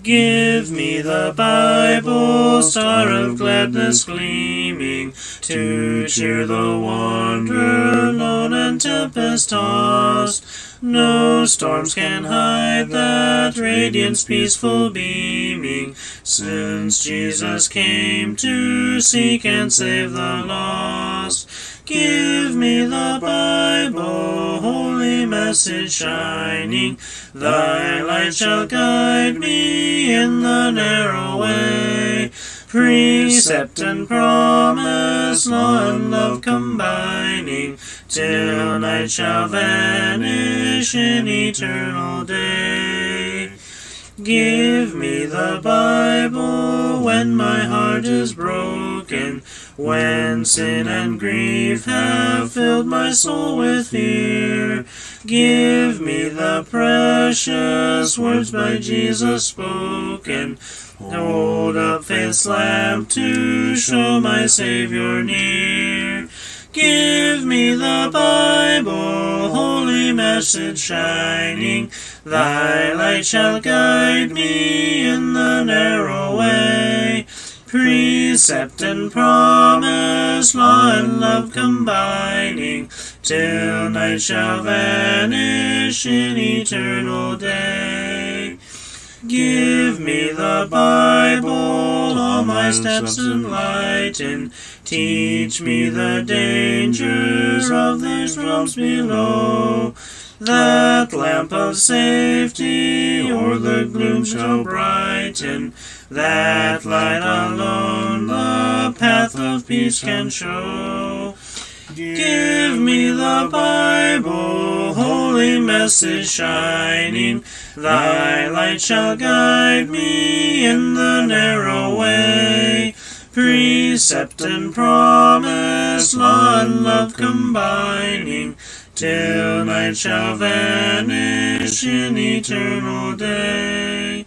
Give me the Bible, star of gladness gleaming, to cheer the wanderer lone and tempest-tossed. No storms can hide that radiance peaceful beaming, since Jesus came to seek and save the lost. Give me the Bible, holy message shining, thy light shall guide me in the narrow way. Precept and promise, law and love combining, till night shall vanish in eternal day. Give me the Bible when my heart is broken, when sin and grief have filled my soul with fear. Give me the precious words by Jesus spoken. Hold up faith's lamp to show my Savior near. Give me the Bible, holy message shining, thy light shall guide me in the narrow way. Precept and promise, law and love combining, till night shall vanish in eternal day. Give me the Bible, all my steps enlighten, teach me the dangers of these realms below. That lamp of safety o'er the gloom shall brighten, that light alone the path of peace can show. Give me the Bible, holy message shining, thy light shall guide me in the narrow way. Precept and promise, law and love combining, till night shall vanish in eternal day.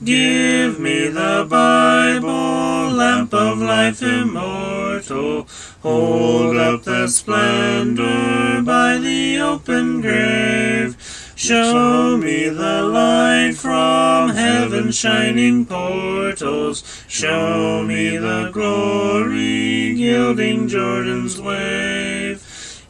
Give me the Bible, lamp of life immortal, hold up that splendor by the open grave. Show me the light from heaven's shining portals, show me the glory gilding Jordan's wave.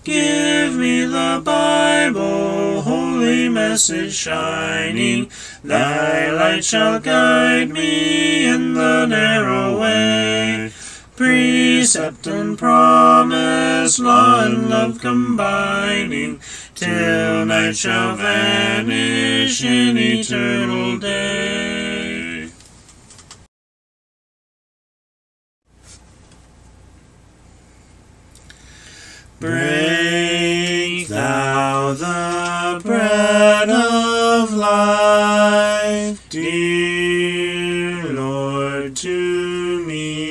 Give me the Bible, holy message shining, thy light shall guide me in the narrow way. Precept and promise, law and love combining, till night shall vanish in eternal day. Break thou the bread of life, dear Lord, to me,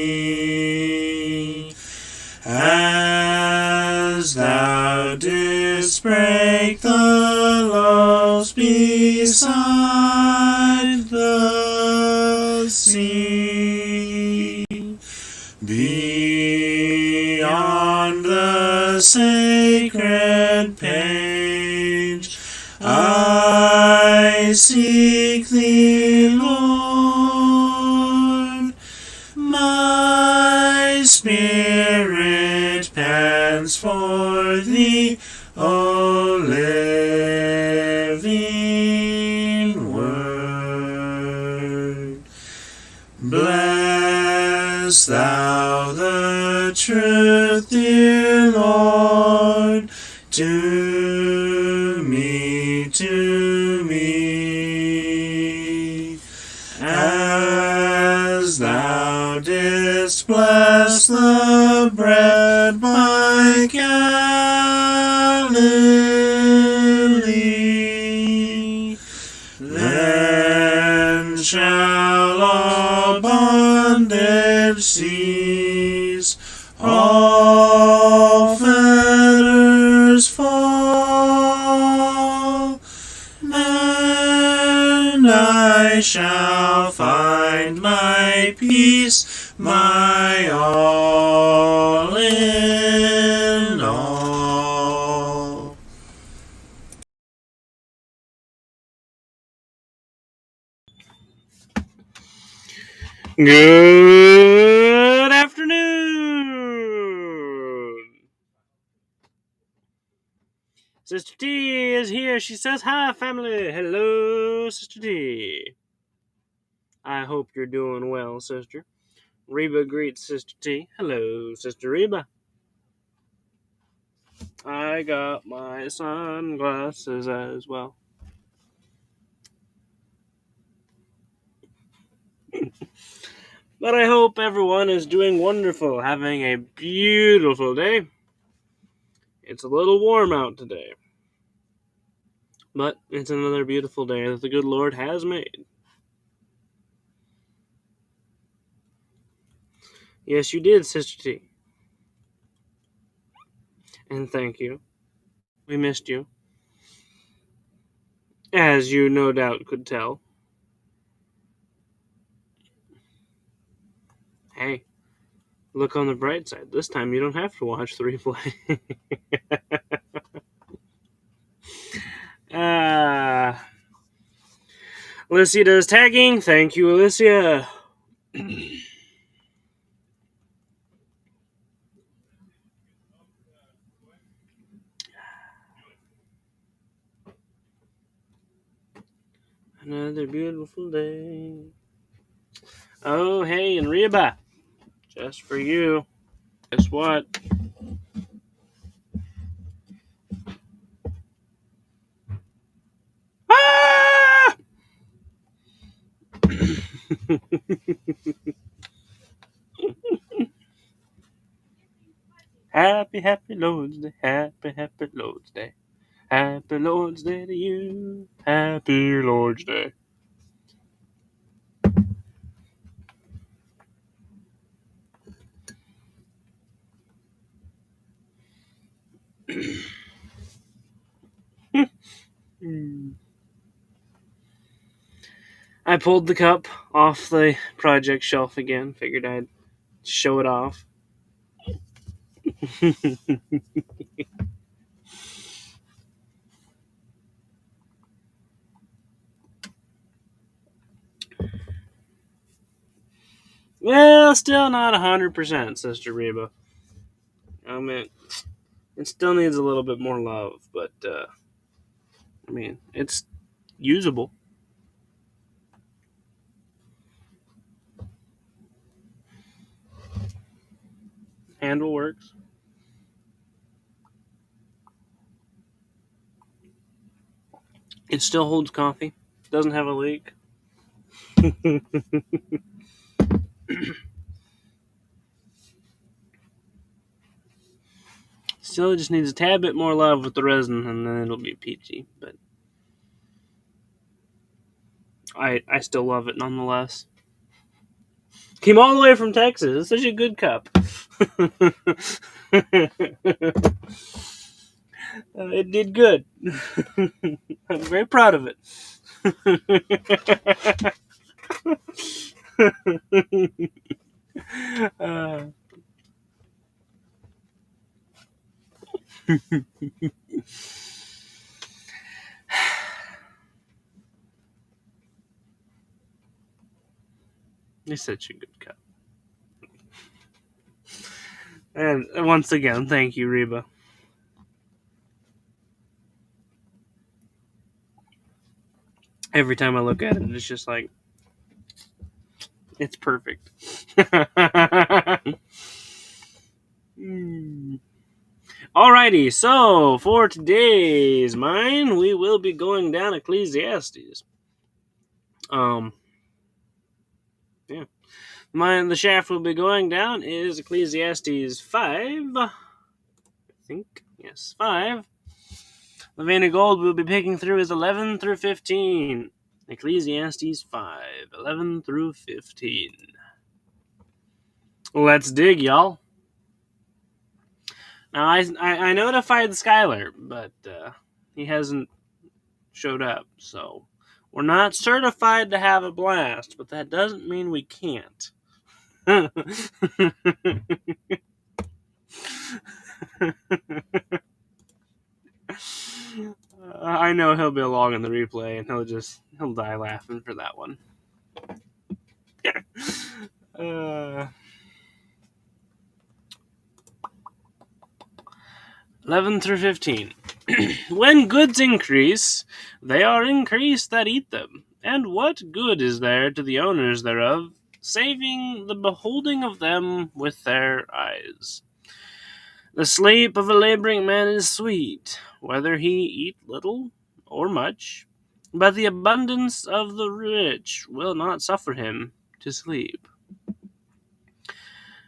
as thou didst break the loaves beside the sea. Beyond the sacred page, I seek thee, Lord. My spirit pants for thee, O living word. Bless thou the truth, dear Lord, to me, as thou didst bless the bread by Galilee. Then shall all bondage cease, all fetters fall, and I shall find my peace, my all in all. Good afternoon. Sister T is here. She says, hi, family. Hello, Sister T. I hope you're doing well, sister. Reba greets Sister T. Hello, Sister Reba. I got my sunglasses as well. But I hope everyone is doing wonderful, having a beautiful day. It's a little warm out today, but it's another beautiful day that the good Lord has made. Yes, you did, Sister T. And thank you. We missed you. As you no doubt could tell. Hey, look on the bright side. This time you don't have to watch the replay. Alicia does tagging. Thank you, Alicia. Another beautiful day. Oh, hey, and Reba. Just for you. Guess what? Ah! Happy Lord's Day. Happy Lord's Day. Happy Lord's Day to you. Happy Lord's Day. I pulled the cup off the project shelf again. Figured I'd show it off. Well, still not 100%, Sister Reba. I mean, it still needs a little bit more love, but, I mean, it's usable. Handle works. It still holds coffee. Doesn't have a leak. Still just needs a tad bit more love with the resin, and then it'll be peachy. But I still love it nonetheless. Came all the way from Texas. It's such a good cup. It did good. I'm very proud of it. It's such a good cup. And once again, thank you, Reba. Every time I look at it, it's just like, it's perfect. Alrighty, so for today's mine, we will be going down Ecclesiastes. Yeah. The shaft we'll be going down is Ecclesiastes 5. I think. Yes, 5. The vein of gold we'll be picking through is 11 through 15. Ecclesiastes 5, 11 through 15. Let's dig, y'all. Now, I notified Skylar, but he hasn't showed up, so we're not certified to have a blast, but that doesn't mean we can't. I know he'll be along in the replay, and he'll die laughing for that one. Uh, 11 through 15. When goods increase, they are increased that eat them. And what good is there to the owners thereof, saving the beholding of them with their eyes? The sleep of a laboring man is sweet, whether he eat little or much, but the abundance of the rich will not suffer him to sleep.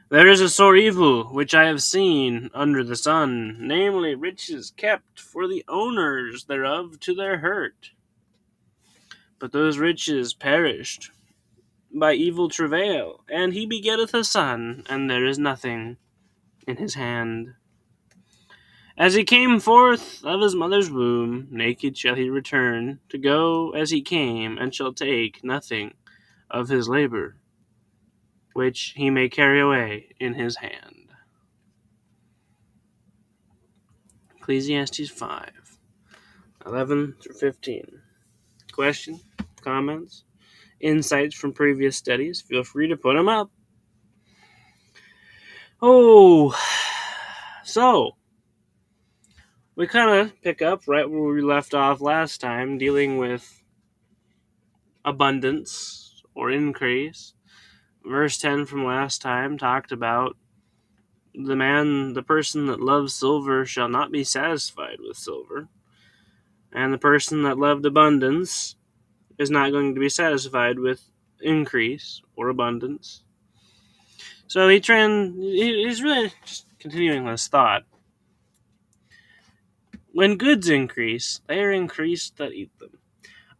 There is a sore evil which I have seen under the sun, namely riches kept for the owners thereof to their hurt. But those riches perished by evil travail, and he begetteth a son, and there is nothing in his hand. As he came forth of his mother's womb, naked shall he return, to go as he came, and shall take nothing of his labor, which he may carry away in his hand. Ecclesiastes 5, 11 through 15. Question, comments, insights from previous studies, feel free to put them up. Oh, so we kind of pick up right where we left off last time, dealing with abundance or increase. Verse 10 from last time talked about the person that loves silver shall not be satisfied with silver, and the person that loved abundance is not going to be satisfied with increase or abundance. So he's really just continuing this thought. When goods increase, they are increased that eat them.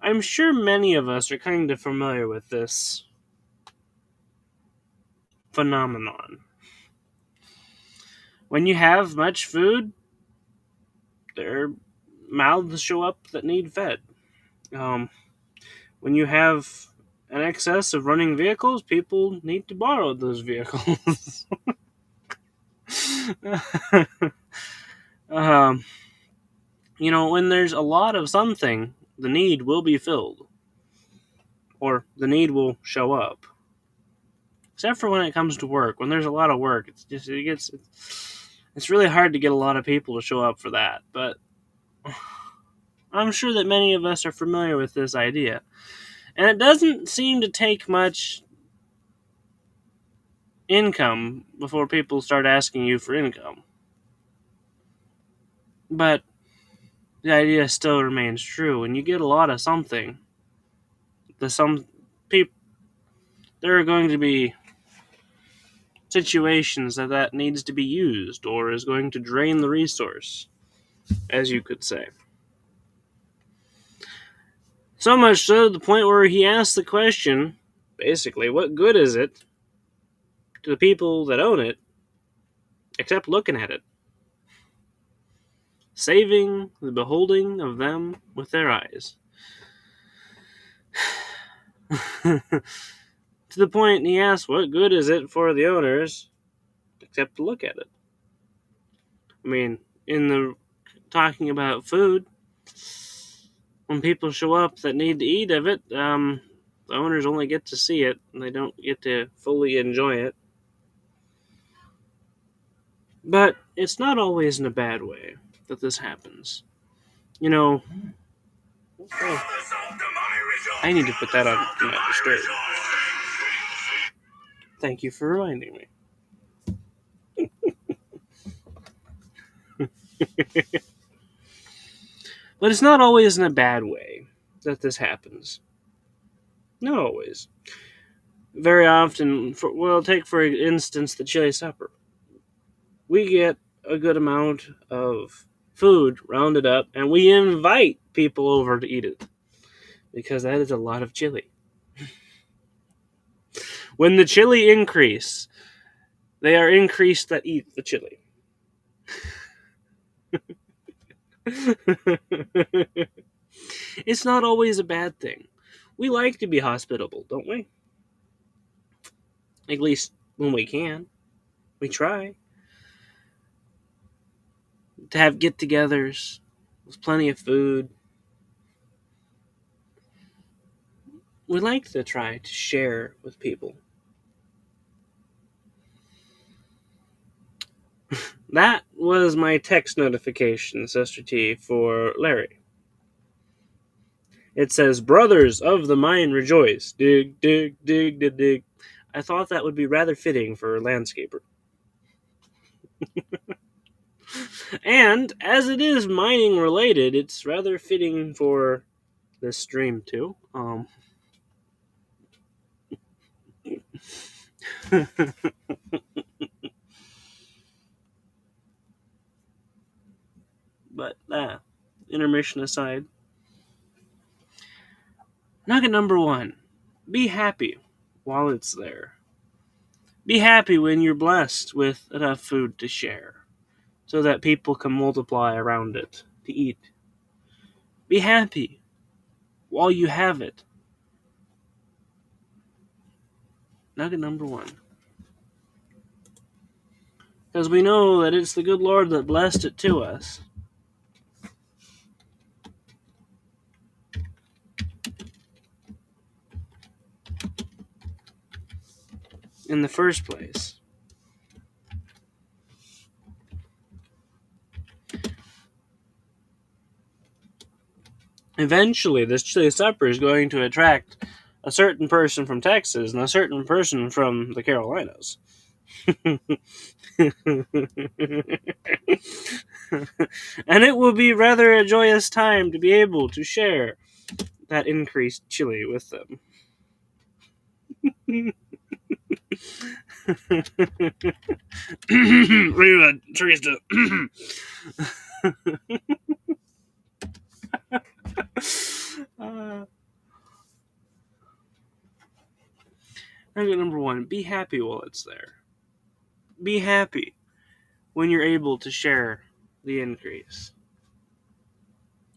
I'm sure many of us are kind of familiar with this phenomenon. When you have much food, their mouths show up that need fed. When you have an excess of running vehicles, people need to borrow those vehicles. When there's a lot of something, the need will be filled, or the need will show up. Except for when it comes to work. When there's a lot of work, it's really hard to get a lot of people to show up for that. But I'm sure that many of us are familiar with this idea. And it doesn't seem to take much income before people start asking you for income. But the idea still remains true. When you get a lot of something, there are going to be situations that needs to be used or is going to drain the resource, as you could say. So much so to the point where he asks the question, basically, what good is it to the people that own it except looking at it? Saving the beholding of them with their eyes. To the point he asks, what good is it for the owners except to look at it? I mean, in the talking about food, when people show up that need to eat of it, the owners only get to see it, and they don't get to fully enjoy it. But it's not always in a bad way that this happens. I need to put that on Do Not Disturb. Thank you for reminding me. But it's not always in a bad way that this happens. Not always. Very often, take for instance the chili supper. We get a good amount of food rounded up, and we invite people over to eat it, because that is a lot of chili. When the chili increase, they are increased that eat the chili. It's not always a bad thing. We like to be hospitable, don't we? At least when we can. We try to have get-togethers with plenty of food. We like to try to share with people. That was my text notification, Sister T, for Larry. It says, "Brothers of the mine rejoice. Dig, dig, dig, dig, dig." I thought that would be rather fitting for a landscaper. And as it is mining related, it's rather fitting for this stream too. But intermission aside, nugget number 1: be happy while it's there. Be happy when you're blessed with enough food to share, so that people can multiply around it to eat. Be happy while you have it. Nugget number 1. Because we know that it's the good Lord that blessed it to us. In the first place. Eventually, this chili supper is going to attract a certain person from Texas and a certain person from the Carolinas. And it will be rather a joyous time to be able to share that increased chili with them. Read Teresa. Number 1: be happy while it's there. Be happy when you're able to share the increase.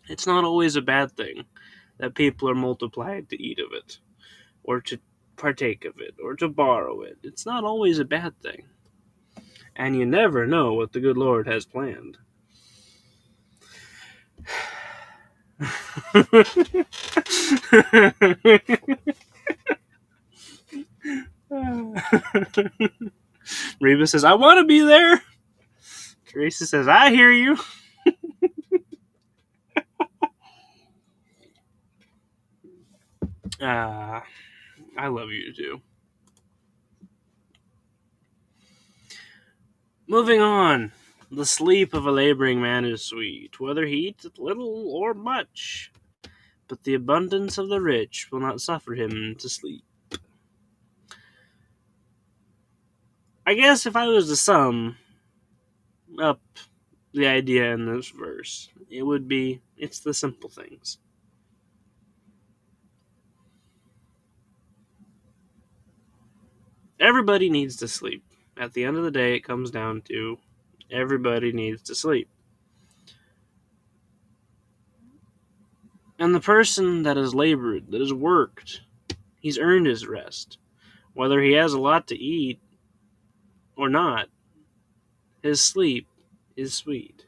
It's not always a bad thing that people are multiplied to eat of it, or to partake of it, or to borrow it. It's not always a bad thing. And you never know what the good Lord has planned. Reba says, "I want to be there." Teresa says, "I hear you." I love you too. Moving on. The sleep of a laboring man is sweet, whether he eats little or much. But the abundance of the rich will not suffer him to sleep. I guess if I was to sum up the idea in this verse, it would be, it's the simple things. Everybody needs to sleep. At the end of the day, it comes down to everybody needs to sleep. And the person that has labored, that has worked, he's earned his rest. Whether he has a lot to eat or not, his sleep is sweet.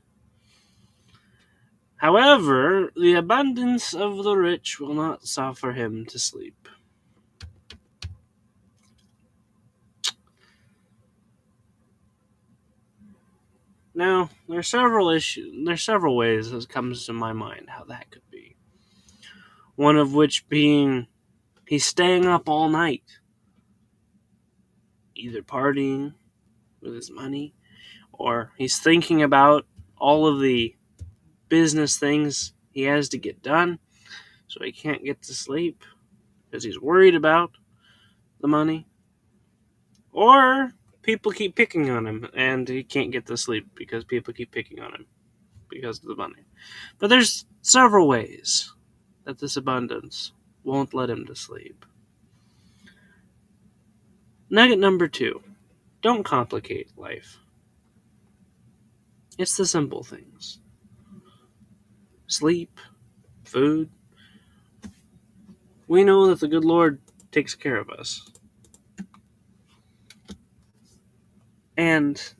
However, the abundance of the rich will not suffer him to sleep. Now, there's several ways that comes to my mind how that could be. One of which being he's staying up all night, either partying with his money, or he's thinking about all of the business things he has to get done, so he can't get to sleep because he's worried about the money. Or people keep picking on him and he can't get to sleep because people keep picking on him because of the money. But there's several ways that this abundance won't let him to sleep. Nugget number 2: don't complicate life. It's the simple things. Sleep, food. We know that the good Lord takes care of us. And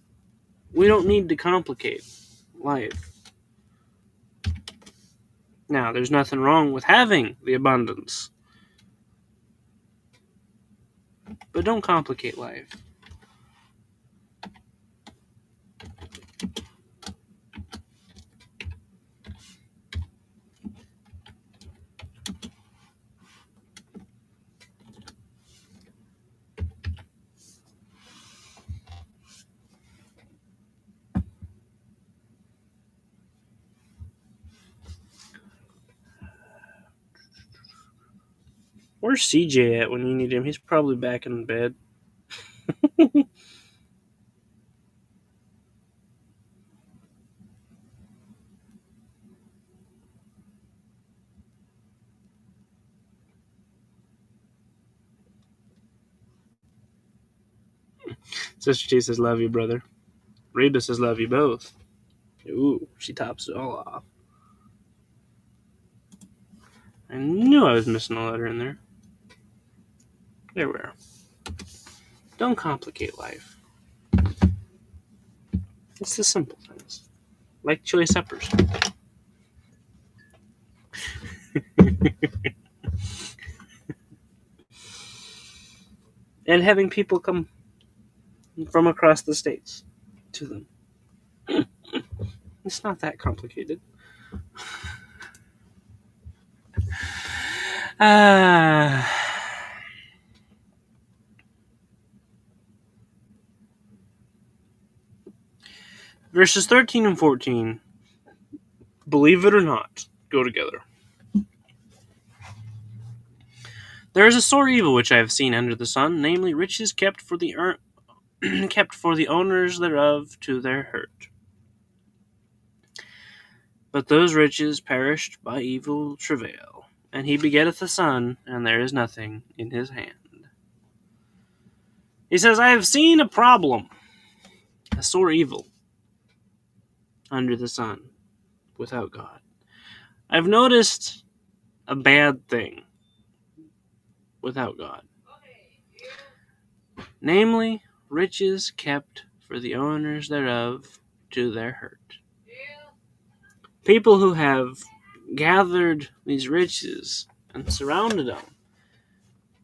we don't need to complicate life. Now, there's nothing wrong with having the abundance. But don't complicate life. Where's CJ at when you need him? He's probably back in bed. Sister T says, love you, brother. Reba says, love you both. Ooh, she tops it all off. I knew I was missing a letter in there. There we are. Don't complicate life. It's the simple things. Like chili suppers. And having people come from across the states to them. It's not that complicated. Verses 13 and 14, believe it or not, go together. There is a sore evil which I have seen under the sun, namely riches kept for the kept for the owners thereof to their hurt. But those riches perished by evil travail, and he begetteth a son, and there is nothing in his hand. He says, I have seen a problem, a sore evil, under the sun, without God. I've noticed a bad thing without God. Namely, riches kept for the owners thereof to their hurt. People who have gathered these riches and surrounded them,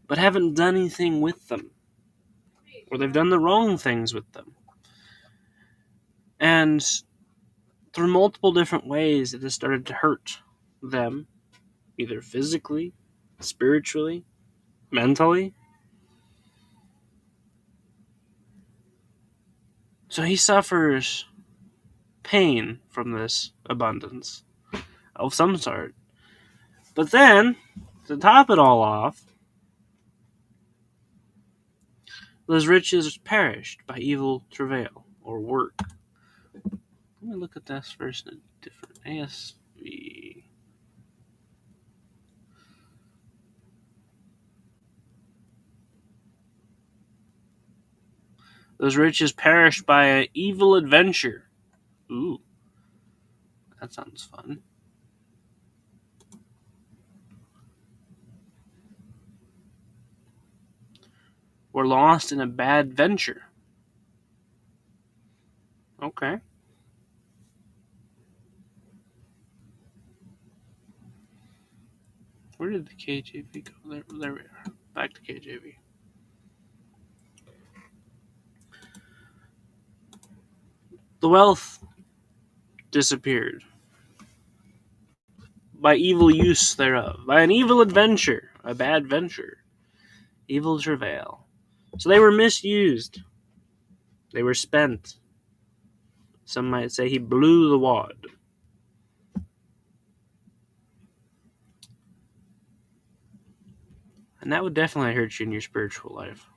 but haven't done anything with them, or they've done the wrong things with them. And through multiple different ways, it has started to hurt them, either physically, spiritually, mentally. So he suffers pain from this abundance of some sort. But then, to top it all off, those riches perished by evil travail or work. Let me look at this verse in a different ASV. Those riches perished by an evil adventure. Ooh, that sounds fun. Were lost in a bad venture. Okay. Where did the KJV go? There we are. Back to KJV. The wealth disappeared by evil use thereof, by an evil adventure, a bad venture, evil travail. So they were misused. They were spent. Some might say he blew the wad. And that would definitely hurt you in your spiritual life.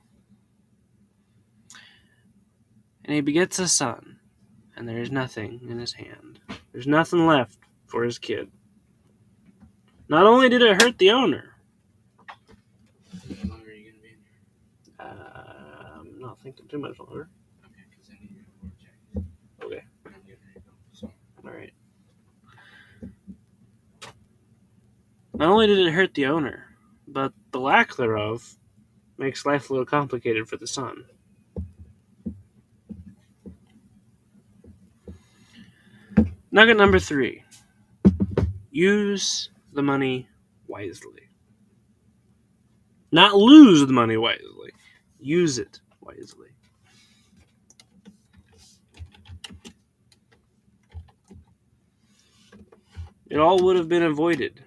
And he begets a son, and there is nothing in his hand. There's nothing left for his kid. Not only did it hurt the owner. How long are you going to be in here? I'm not thinking too much longer. Okay, because I need you to check. Okay. I'm getting ready to go. So. Alright. Not only did it hurt the owner, but the lack thereof makes life a little complicated for the son. Nugget number 3. Use the money wisely. Not lose the money wisely. Use it wisely. It all would have been avoided.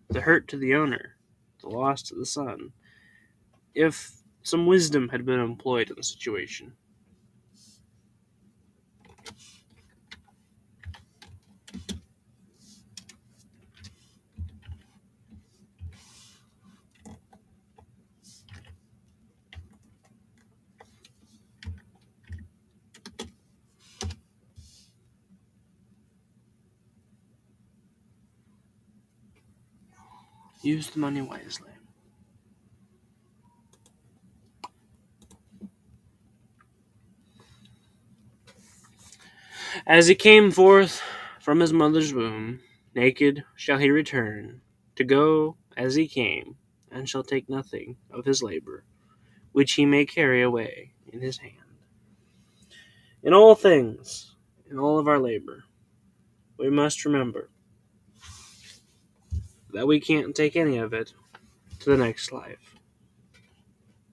The hurt to the owner, the loss to the son, if some wisdom had been employed in the situation. Use the money wisely. As he came forth from his mother's womb, naked shall he return, to go as he came, and shall take nothing of his labor, which he may carry away in his hand. In all things, in all of our labor, we must remember that we can't take any of it to the next life.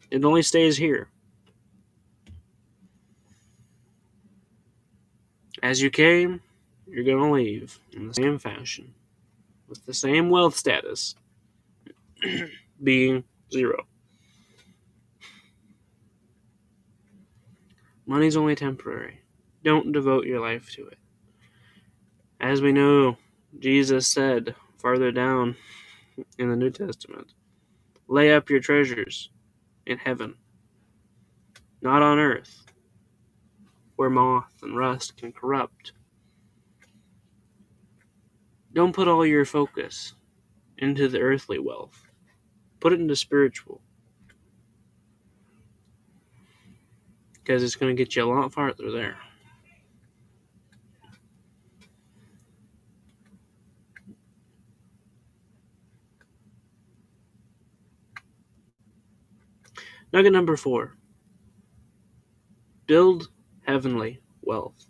It only stays here. As you came, you're going to leave in the same fashion, with the same wealth status being 0. Money's only temporary. Don't devote your life to it. As we know, Jesus said farther down in the New Testament, lay up your treasures in heaven, not on earth, where moth and rust can corrupt. Don't put all your focus into the earthly wealth. Put it into spiritual, because it's going to get you a lot farther there. Nugget number 4. Build heavenly wealth.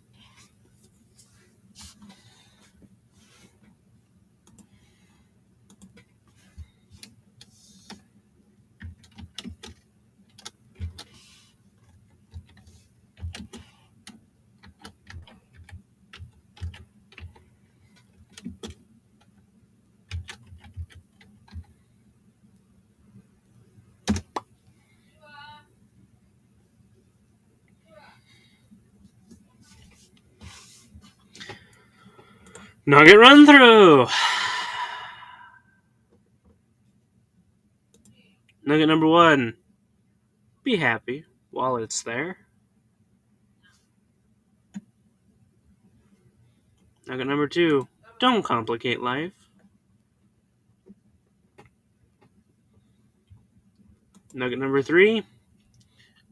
Nugget run through. Nugget number 1. Be happy while it's there. Nugget number 2. Don't complicate life. Nugget number 3.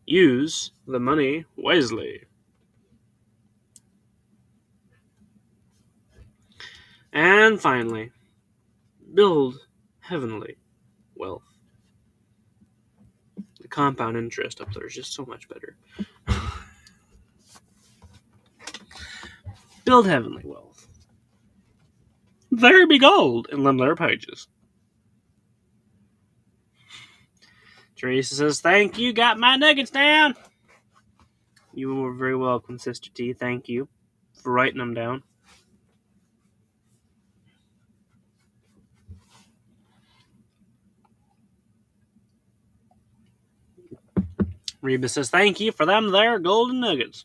Use the money wisely. And finally, build heavenly wealth. The compound interest up there is just so much better. Build heavenly wealth. There be gold in them there pages. Teresa says, thank you, got my nuggets down. You were very welcome, Sister T. Thank you for writing them down. Reba says, thank you for them there golden nuggets.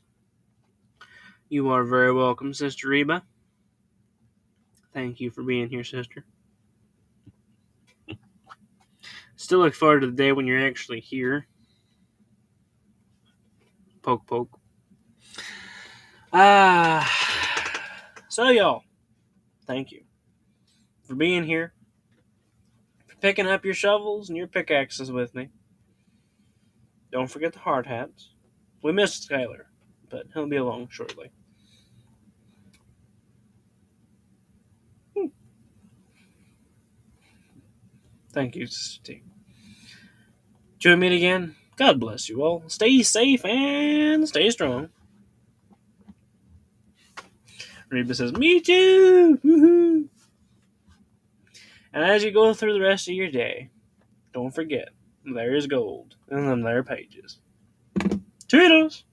You are very welcome, Sister Reba. Thank you for being here, sister. Still look forward to the day when you're actually here. Poke, poke. So y'all, thank you for being here, for picking up your shovels and your pickaxes with me. Don't forget the hard hats. We missed Skylar, but he'll be along shortly. Thank you, Sister T. Till we meet again, God bless you all. Stay safe and stay strong. Reba says, me too! Woohoo! And as you go through the rest of your day, don't forget, there is gold in them there pages. Toodles!